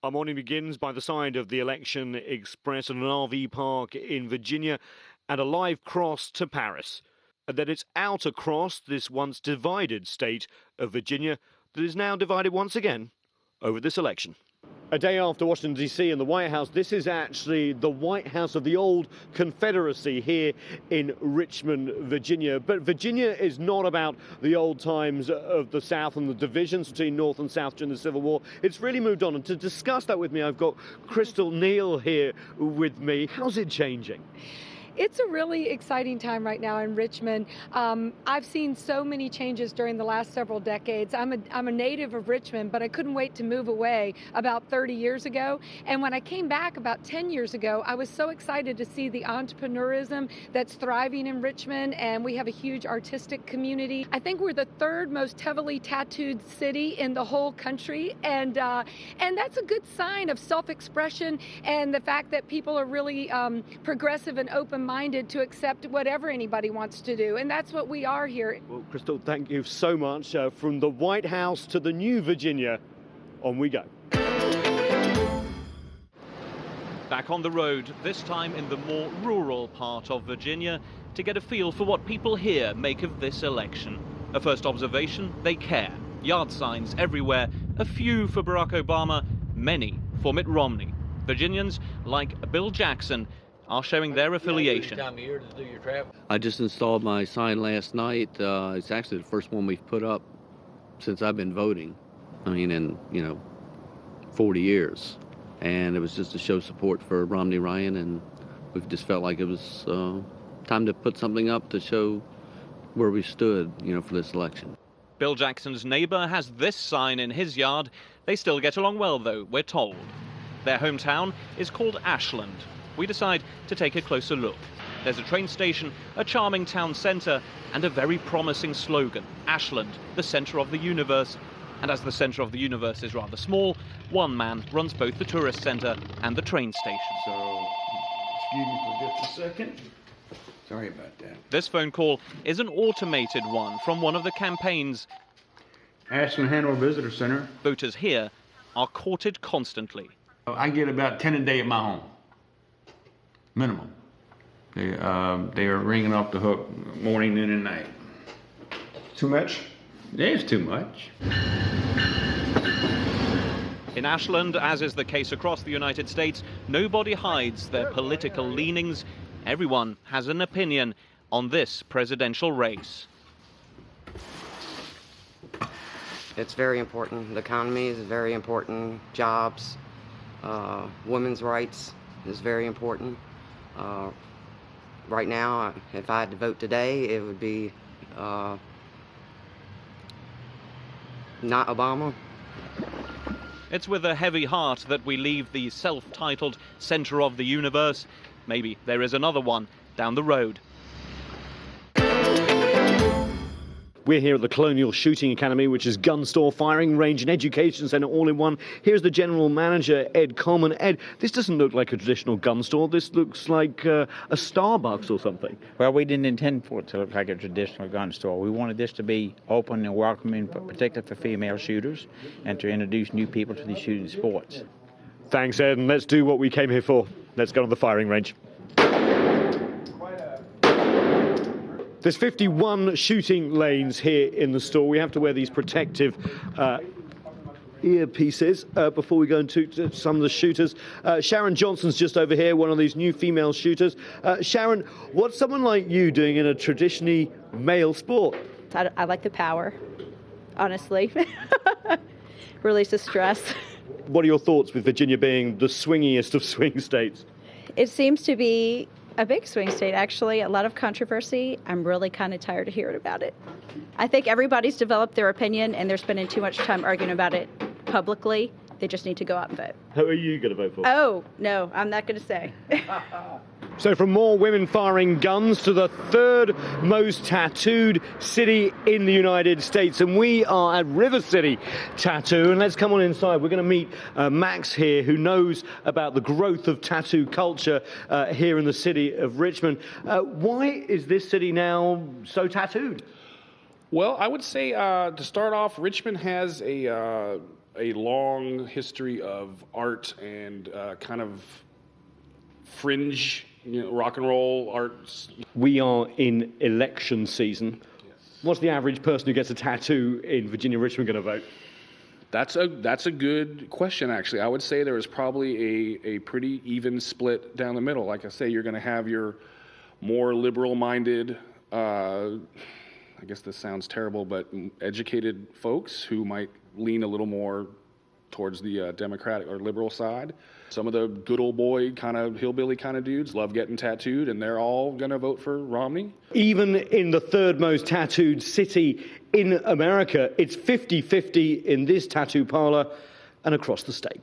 Our morning begins by the side of the Election Express at an RV park in Virginia and a live cross to Paris. And then it's out across this once divided state of Virginia that is now divided once again over this election. A day after Washington, D.C. and the White House, this is actually the White House of the old Confederacy here in Richmond, Virginia. But Virginia is not about the old times of the South and the divisions between North and South during the Civil War. It's really moved on. And to discuss that with me, I've got Crystal Neal here with me. How's it changing? It's a really exciting time right now in Richmond. I've seen so many changes during the last several decades. I'm a native of Richmond, but I couldn't wait to move away about 30 years ago. And when I came back about 10 years ago, I was so excited to see the entrepreneurism that's thriving in Richmond, and we have a huge artistic community. I think we're the third most heavily tattooed city in the whole country, and that's a good sign of self-expression and the fact that people are really progressive and open-minded to accept whatever anybody wants to do, and that's what we are here. Well, Crystal, thank you so much. From the White House to the new Virginia, on we go. Back on the road, this time in the more rural part of Virginia, to get a feel for what people here make of this election. A first observation, they care. Yard signs everywhere, a few for Barack Obama, many for Mitt Romney. Virginians, like Bill Jackson, are showing their affiliation. I just installed my sign last night. It's actually the first one we've put up since I've been voting. I mean, in 40 years. And it was just to show support for Romney Ryan, and we just felt like it was time to put something up to show where we stood, for this election. Bill Jackson's neighbor has this sign in his yard. They still get along well, though, we're told. Their hometown is called Ashland. We decide to take a closer look. There's a train station, a charming town centre, and a very promising slogan, Ashland, the centre of the universe. And as the centre of the universe is rather small, one man runs both the tourist centre and the train station. So, excuse me for just a second. Sorry about that. This phone call is an automated one from one of the campaigns. Ashland Hanover Visitor Center. Voters here are courted constantly. I get about 10 a day at my home. Minimum. They are ringing off the hook morning, noon, and night. Too much? Yeah, it's too much. In Ashland, as is the case across the United States, nobody hides their political leanings. Everyone has an opinion on this presidential race. It's very important. The economy is very important. Jobs, women's rights is very important. Right now, if I had to vote today, it would be not Obama. It's with a heavy heart that we leave the self-titled centre of the universe. Maybe there is another one down the road. We're here at the Colonial Shooting Academy, which is gun store, firing range and education centre all in one. Here's the general manager, Ed Coleman. Ed, this doesn't look like a traditional gun store. This looks like a Starbucks or something. Well, we didn't intend for it to look like a traditional gun store. We wanted this to be open and welcoming, particularly for female shooters, and to introduce new people to these shooting sports. Thanks, Ed, and let's do what we came here for. Let's go to the firing range. There's 51 shooting lanes here in the store. We have to wear these protective earpieces before we go into some of the shooters. Sharon Johnson's just over here, one of these new female shooters. Sharon, what's someone like you doing in a traditionally male sport? I like the power, honestly. Releases stress. What are your thoughts with Virginia being the swingiest of swing states? It seems to be a big swing state, actually. A lot of controversy. I'm really kind of tired of hearing about it. I think everybody's developed their opinion, and they're spending too much time arguing about it publicly. They just need to go out and vote. Who are you going to vote for? Oh, no, I'm not going to say. So from more women firing guns to the third most tattooed city in the United States. And we are at River City Tattoo. And let's come on inside. We're going to meet Max here, who knows about the growth of tattoo culture here in the city of Richmond. Why is this city now so tattooed? Well, I would say to start off, Richmond has a a long history of art and kind of fringe, rock and roll arts. We are in election season. What's the average person who gets a tattoo in Virginia, Richmond going to vote? That's a good question, actually. I would say there is probably a pretty even split down the middle. Like I say, you're going to have your more liberal-minded, I guess this sounds terrible, but educated folks who might lean a little more towards the Democratic or liberal side. Some of the good old boy kind of hillbilly kind of dudes love getting tattooed, and they're all going to vote for Romney. Even in the third most tattooed city in America, it's 50-50 in this tattoo parlor and across the state.